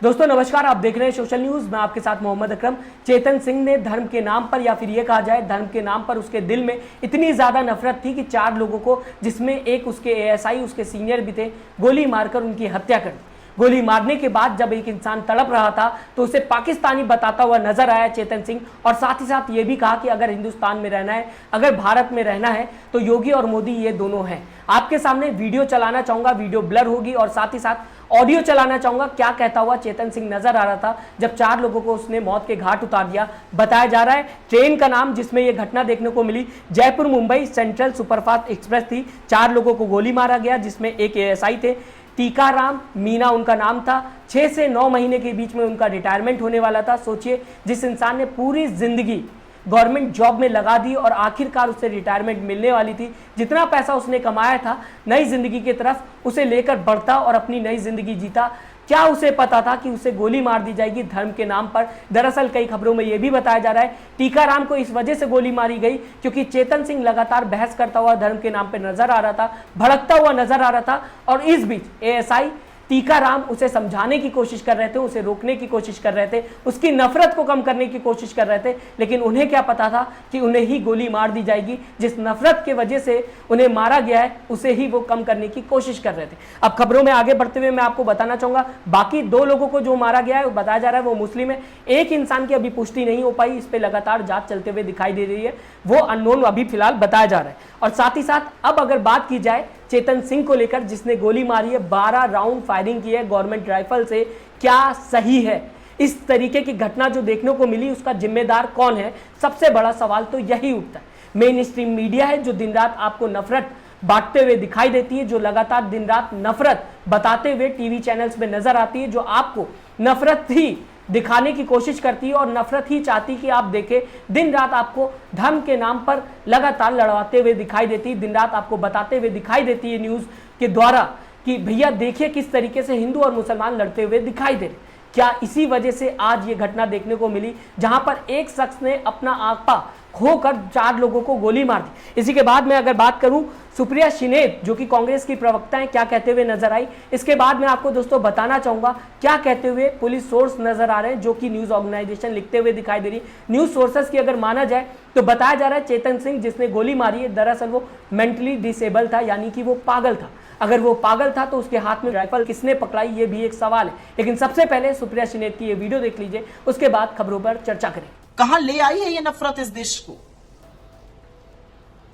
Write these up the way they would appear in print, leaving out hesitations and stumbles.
दोस्तों नमस्कार, आप देख रहे हैं सोशल न्यूज। मैं आपके साथ मोहम्मद अकरम। चेतन सिंह ने धर्म के नाम पर, या फिर ये कहा जाए धर्म के नाम पर, उसके दिल में इतनी ज्यादा नफरत थी कि 4 लोगों को, जिसमें एक उसके एएसआई उसके सीनियर भी थे, गोली मारकर उनकी हत्या कर दी। गोली मारने के बाद जब एक इंसान तड़प रहा था तो उसे पाकिस्तानी बताता हुआ नजर आया चेतन सिंह, और साथ ही साथ ये भी कहा कि अगर हिंदुस्तान में रहना है, अगर भारत में रहना है तो योगी और मोदी ये दोनों हैं। आपके सामने वीडियो चलाना चाहूंगा, वीडियो ब्लर होगी, और साथ ही साथ ऑडियो चलाना चाहूंगा क्या कहता हुआ चेतन सिंह नजर आ रहा था जब 4 लोगों को उसने मौत के घाट उतार दिया। बताया जा रहा है ट्रेन का नाम जिसमें यह घटना देखने को मिली Jaipur Mumbai central superfast express थी। 4 लोगों को गोली मारा गया, जिसमें एक एएसआई थे, टीकाराम मीना उनका नाम था। 6 से 9 महीने के बीच में उनका रिटायरमेंट होने वाला था। सोचिए, जिस इंसान ने पूरी जिंदगी गवर्नमेंट जॉब में लगा दी और आखिरकार उसे रिटायरमेंट मिलने वाली थी, जितना पैसा उसने कमाया था नई जिंदगी की तरफ उसे लेकर बढ़ता और अपनी नई जिंदगी जीता। क्या उसे पता था कि उसे गोली मार दी जाएगी धर्म के नाम पर? दरअसल कई खबरों में यह भी बताया जा रहा है टीकाराम को इस वजह से गोली मारी गई क्योंकि चेतन सिंह लगातार बहस करता हुआ धर्म के नाम पर नजर आ रहा था, भड़कता हुआ नजर आ रहा था, और इस बीच एएसआई टीकाराम उसे समझाने की कोशिश कर रहे थे, उसे रोकने की कोशिश कर रहे थे, उसकी नफरत को कम करने की कोशिश कर रहे थे, लेकिन उन्हें क्या पता था कि उन्हें ही गोली मार दी जाएगी। जिस नफरत के वजह से उन्हें मारा गया है उसे ही वो कम करने की कोशिश कर रहे थे। अब खबरों में आगे बढ़ते हुए मैं आपको बताना चाहूंगा बाकी 2 लोगों को जो मारा गया है, बताया जा रहा है वो मुस्लिम है। एक इंसान की अभी पुष्टि नहीं हो पाई, इस पर लगातार जांच चलते हुए दिखाई दे रही है, वो अननोन अभी फिलहाल बताया जा रहा है। और साथ ही साथ अब अगर बात की जाए चेतन सिंह को लेकर, जिसने गोली मारी है, 12 राउंड फायरिंग की है गवर्नमेंट राइफल से, क्या सही है? इस तरीके की घटना जो देखने को मिली उसका जिम्मेदार कौन है? सबसे बड़ा सवाल तो यही उठता है। मेन स्ट्रीम मीडिया है जो दिन रात आपको नफरत बांटते हुए दिखाई देती है, जो लगातार दिन रात नफरत बताते हुए टीवी चैनल्स में नजर आती है, जो आपको नफरत ही दिखाने की कोशिश करती है और नफरत ही चाहती कि आप देखें। दिन रात आपको धर्म के नाम पर लगातार लड़वाते हुए दिखाई देती है, दिन रात आपको बताते हुए दिखाई देती है न्यूज़ के द्वारा कि भैया देखिए किस तरीके से हिंदू और मुसलमान लड़ते हुए दिखाई दे रहे। क्या इसी वजह से आज ये घटना देखने को मिली जहां पर एक शख्स ने अपना आपा खोकर 4 लोगों को गोली मार दी? इसी के बाद में अगर बात करूं सुप्रिया शिनेत जो कि कांग्रेस की प्रवक्ता हैं, क्या कहते हुए नजर आई, इसके बाद मैं आपको दोस्तों बताना चाहूंगा क्या कहते हुए पुलिस सोर्स नजर आ रहे हैं जो कि न्यूज ऑर्गेनाइजेशन लिखते हुए दिखाई दे रही। न्यूज सोर्सेस की अगर माना जाए तो बताया जा रहा है चेतन सिंह जिसने गोली मारी है दरअसल वो मेंटली डिसेबल था, यानी कि वो पागल था। अगर वो पागल था तो उसके हाथ में राइफल किसने पकड़ाई, ये भी एक सवाल है। लेकिन सबसे पहले सुप्रिया शिनेत की ये वीडियो देख लीजिए, उसके बाद खबरों पर चर्चा करें। कहां ले आई है ये नफरत इस देश को?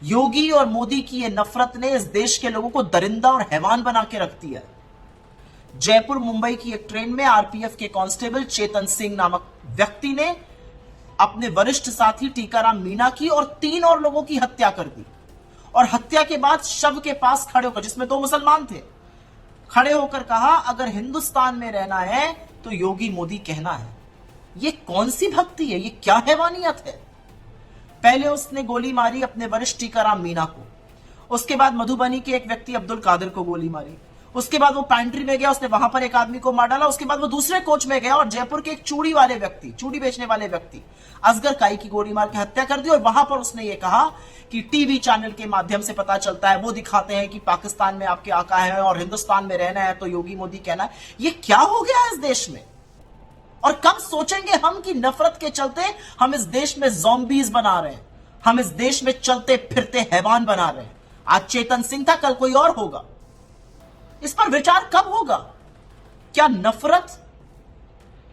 योगी और मोदी की ये नफरत ने इस देश के लोगों को दरिंदा और हैवान बना के रख दिया। जयपुर मुंबई की एक ट्रेन में आरपीएफ के कांस्टेबल चेतन सिंह नामक व्यक्ति ने अपने वरिष्ठ साथी टीकाराम मीना की और 3 और लोगों की हत्या कर दी, और हत्या के बाद शव के पास खड़े होकर, जिसमें 2 मुसलमान थे, खड़े होकर कहा अगर हिंदुस्तान में रहना है तो योगी मोदी कहना है। ये कौन सी भक्ति है? ये क्या हैवानियत है? पहले उसने गोली मारी अपने वरिष्ठ टीकाराम मीना को, उसके बाद मधुबनी के एक व्यक्ति अब्दुल कादिर को गोली मारी, उसके बाद वो पैंट्री में गया, उसने वहां पर एक आदमी को मार डाला, उसके बाद वो दूसरे कोच में गया और जयपुर के एक चूड़ी वाले व्यक्ति, चूड़ी बेचने वाले व्यक्ति असगर काई की गोली मार के हत्या कर दी। और वहां पर उसने ये कहा कि टीवी चैनल के माध्यम से पता चलता है, वो दिखाते हैं कि पाकिस्तान में आपके आका है और हिंदुस्तान में रहना है तो योगी मोदी कहना है। ये क्या हो गया इस देश में? और कब सोचेंगे हम कि नफरत के चलते हम इस देश में ज़ॉम्बीज बना रहे हैं, हम इस देश में चलते फिरते हैवान बना रहे हैं। आज चेतन सिंह था, कल कोई और होगा। इस पर विचार कब होगा? क्या नफरत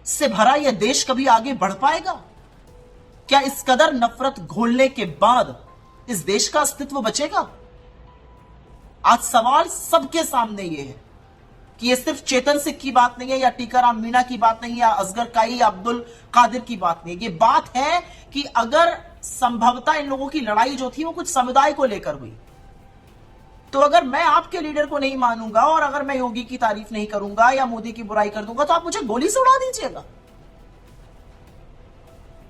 से भरा यह देश कभी आगे बढ़ पाएगा? क्या इस कदर नफरत घोलने के बाद इस देश का अस्तित्व बचेगा? आज सवाल सबके सामने यह है कि यह सिर्फ चेतन सिंह की बात नहीं है, या टीकाराम मीना की बात नहीं है, या असगर काई या अब्दुल कादिर की बात नहीं है। यह बात है कि अगर संभवतः इन लोगों की लड़ाई जो थी वो कुछ समुदाय को लेकर हुई, तो अगर मैं आपके लीडर को नहीं मानूंगा और अगर मैं योगी की तारीफ नहीं करूंगा या मोदी की बुराई कर दूंगा तो आप मुझे गोली से उड़ा दीजिएगा।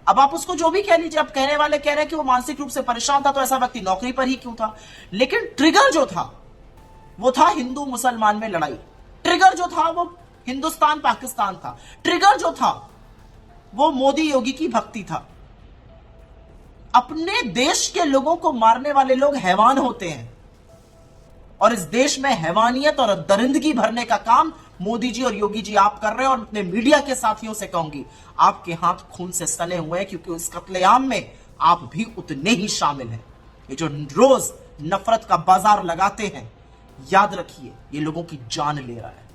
अब आप उसको जो भी कह लीजिए, अब कहने वाले कह रहे हैं कि वो मानसिक रूप से परेशान था तो ऐसा व्यक्ति नौकरी पर ही क्यों था, लेकिन ट्रिगर जो था वो था हिंदू मुसलमान में लड़ाई, ट्रिगर जो था वो हिंदुस्तान पाकिस्तान था, ट्रिगर जो था वो मोदी योगी की भक्ति था। अपने देश के लोगों को मारने वाले लोग हैवान होते हैं, और इस देश में हैवानियत और दरिंदगी भरने का काम मोदी जी और योगी जी आप कर रहे हैं, और अपने मीडिया के साथियों से कहूंगी, आपके हाथ खून से सने हुए हैं, क्योंकि उस कत्लेआम में आप भी उतने ही शामिल हैं। ये जो रोज नफरत का बाजार लगाते हैं, याद रखिए ये लोगों की जान ले रहा है।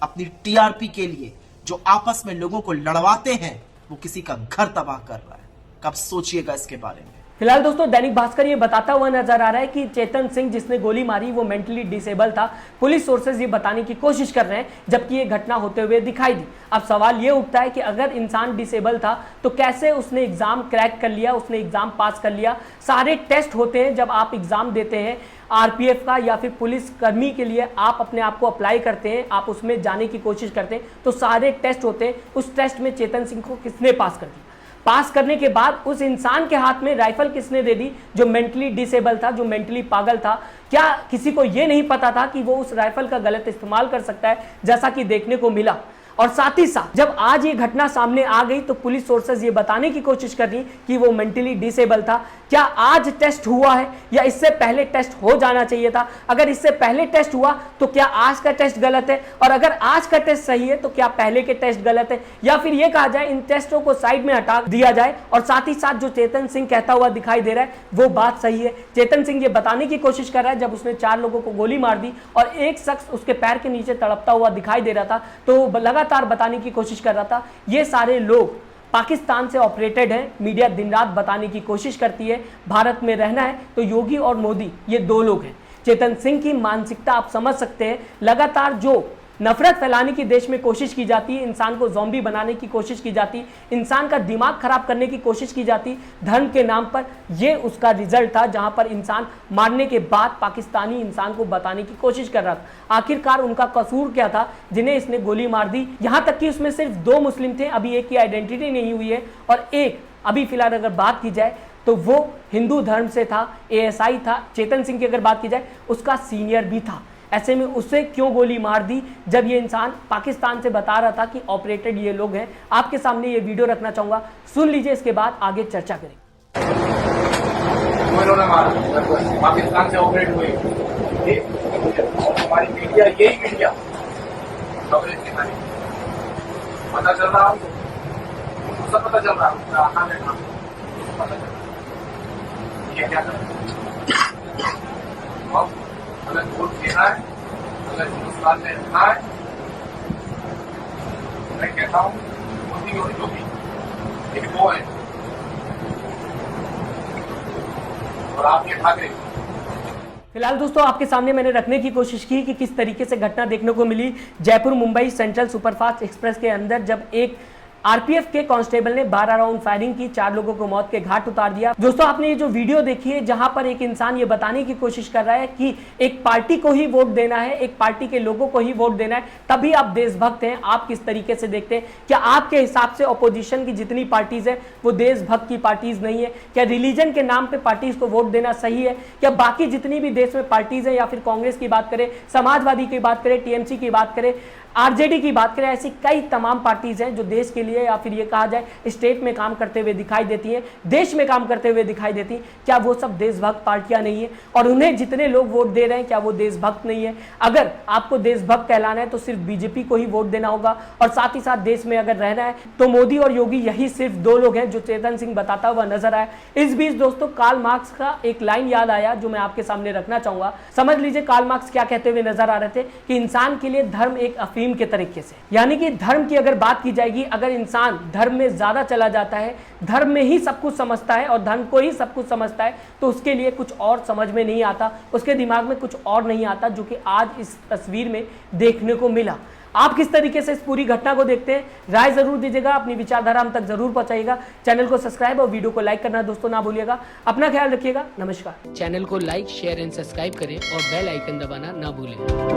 अपनी टीआरपी के लिए जो आपस में लोगों को लड़वाते हैं, वो किसी का घर तबाह कर रहा है। कब सोचिएगा इसके बारे में। फिलहाल दोस्तों दैनिक भास्कर ये बताता हुआ नजर आ रहा है कि चेतन सिंह जिसने गोली मारी वो मेंटली डिसेबल था। पुलिस सोर्सेज ये बताने की कोशिश कर रहे हैं, जबकि ये घटना होते हुए दिखाई दी। अब सवाल ये उठता है कि अगर इंसान डिसेबल था तो कैसे उसने एग्जाम क्रैक कर लिया, उसने एग्जाम पास कर लिया। सारे टेस्ट होते हैं जब आप एग्जाम देते हैं आरपीएफ का या फिर पुलिस कर्मी के लिए, आप अपने आप को अप्लाई करते हैं, आप उसमें जाने की कोशिश करते हैं, तो सारे टेस्ट होते हैं। उस टेस्ट में चेतन सिंह को किसने पास कर दिया? पास करने के बाद उस इंसान के हाथ में राइफल किसने दे दी जो मेंटली डिसेबल था, जो मेंटली पागल था? क्या किसी को यह नहीं पता था कि वो उस राइफल का गलत इस्तेमाल कर सकता है, जैसा कि देखने को मिला? और साथ ही साथ जब आज ये घटना सामने आ गई तो पुलिस सोर्सेज ये बताने की कोशिश कर रही कि वो मेंटली डिसेबल था। क्या आज टेस्ट हुआ है या इससे पहले टेस्ट हो जाना चाहिए था? अगर इससे पहले टेस्ट हुआ तो क्या आज का टेस्ट गलत है? और अगर आज का टेस्ट सही है तो क्या पहले के टेस्ट गलत है? या फिर ये कहा जाए इन टेस्टों को साइड में हटा दिया जाए और साथ ही साथ जो चेतन सिंह कहता हुआ दिखाई दे रहा है वो बात सही है? चेतन सिंह ये बताने की कोशिश कर रहा है जब उसने 4 लोगों को गोली मार दी और एक शख्स उसके पैर के नीचे तड़पता हुआ दिखाई दे रहा था, तो लगातार बताने की कोशिश कर रहा था ये सारे लोग पाकिस्तान से ऑपरेटेड है। मीडिया दिन रात बताने की कोशिश करती है भारत में रहना है तो योगी और मोदी ये 2 लोग हैं। चेतन सिंह की मानसिकता आप समझ सकते हैं। लगातार जो नफरत फैलाने की देश में कोशिश की जाती है, इंसान को ज़ॉम्बी बनाने की कोशिश की जाती, इंसान का दिमाग खराब करने की कोशिश की जाती धर्म के नाम पर, ये उसका रिजल्ट था जहां पर इंसान मारने के बाद पाकिस्तानी इंसान को बताने की कोशिश कर रहा था आखिरकार उनका कसूर क्या था जिन्हें इसने गोली मार दी। यहां तक कि उसमें सिर्फ 2 मुस्लिम थे, अभी एक की आइडेंटिटी नहीं हुई है, और एक अभी फिलहाल अगर बात की जाए तो वो हिंदू धर्म से था, एएसआई था। चेतन सिंह की अगर बात की जाए उसका सीनियर भी था। ऐसे में उसे क्यों गोली मार दी जब ये इंसान पाकिस्तान से बता रहा था कि ऑपरेटेड ये लोग हैं? आपके सामने ये वीडियो रखना चाहूंगा, सुन लीजिए, इसके बाद आगे चर्चा करेंगे। पाकिस्तान से ऑपरेट हुए और हमारी मीडिया, यही मीडिया कवरेज दिखाई पता चल रहा है, सब पता चल रहा है, पता चल रहा है ये क्या कर रहा है। अगर वोट देना है, अगर हिंदुस्तान में रहना है, मैं कहता हूँ मोदी और योगी एक वो है और आप ये ठाकरे। फिलहाल दोस्तों आपके सामने मैंने रखने की कोशिश की कि किस तरीके से घटना देखने को मिली Jaipur Mumbai central superfast express के अंदर, जब एक आरपीएफ के कांस्टेबल ने 12 राउंड फायरिंग की, 4 लोगों को मौत के घाट उतार दिया। दोस्तों आपने ये जो वीडियो देखी है जहां पर एक इंसान ये बताने की कोशिश कर रहा है कि एक पार्टी को ही वोट देना है, एक पार्टी के लोगों को ही वोट देना है, तभी आप देशभक्त हैं। आप किस तरीके से देखते हैं? क्या आपके हिसाब से ऑपोजिशन की जितनी पार्टीज है वो देशभक्त की पार्टीज नहीं है? क्या रिलीजन के नाम पे पार्टीज को वोट देना सही है? क्या बाकी जितनी भी देश में पार्टीज है, या फिर कांग्रेस की बात करें, समाजवादी की बात करें, टीएमसी की बात करें, आरजेडी की बात करें, ऐसी कई तमाम पार्टीज हैं जो देश के लिए या फिर ये कहा जाए स्टेट में काम करते हुए दिखाई देती हैं, देश में काम करते हुए दिखाई देती हैं, क्या वो सब देशभक्त पार्टियां नहीं है? और उन्हें जितने लोग वोट दे रहे हैं क्या वो देशभक्त नहीं है? अगर आपको देशभक्त कहलाना है तो सिर्फ बीजेपी को ही वोट देना होगा, और साथ ही साथ देश में अगर रहना है तो मोदी और योगी यही सिर्फ 2 लोग हैं जो चेतन सिंह बताता हुआ नजर आया। इस बीच दोस्तों कार्ल मार्क्स का एक लाइन याद आया जो मैं आपके सामने रखना चाहूंगा। समझ लीजिए कार्ल मार्क्स क्या कहते हुए नजर आ रहे थे कि इंसान के लिए धर्म एक अफीम के तरीके से, यानी कि धर्म की अगर बात की जाएगी, अगर इंसान धर्म में ज्यादा चला जाता है, धर्म में ही सब कुछ समझता है और धर्म को ही सब कुछ समझता है, तो उसके लिए कुछ और समझ में नहीं आता, उसके दिमाग में कुछ और नहीं आता, जो कि आज इस तस्वीर में देखने को मिला। आप किस तरीके से इस पूरी घटना को देखते हैं? राय जरूर दीजिएगा, अपनी विचारधारा हम तक जरूर पहुंचाइएगा। चैनल को सब्सक्राइब और वीडियो को लाइक करना दोस्तों ना भूलिएगा। अपना ख्याल रखिएगा। नमस्कार। चैनल को लाइक, शेयर एंड सब्सक्राइब करें और बेल आइकन दबाना ना भूलें।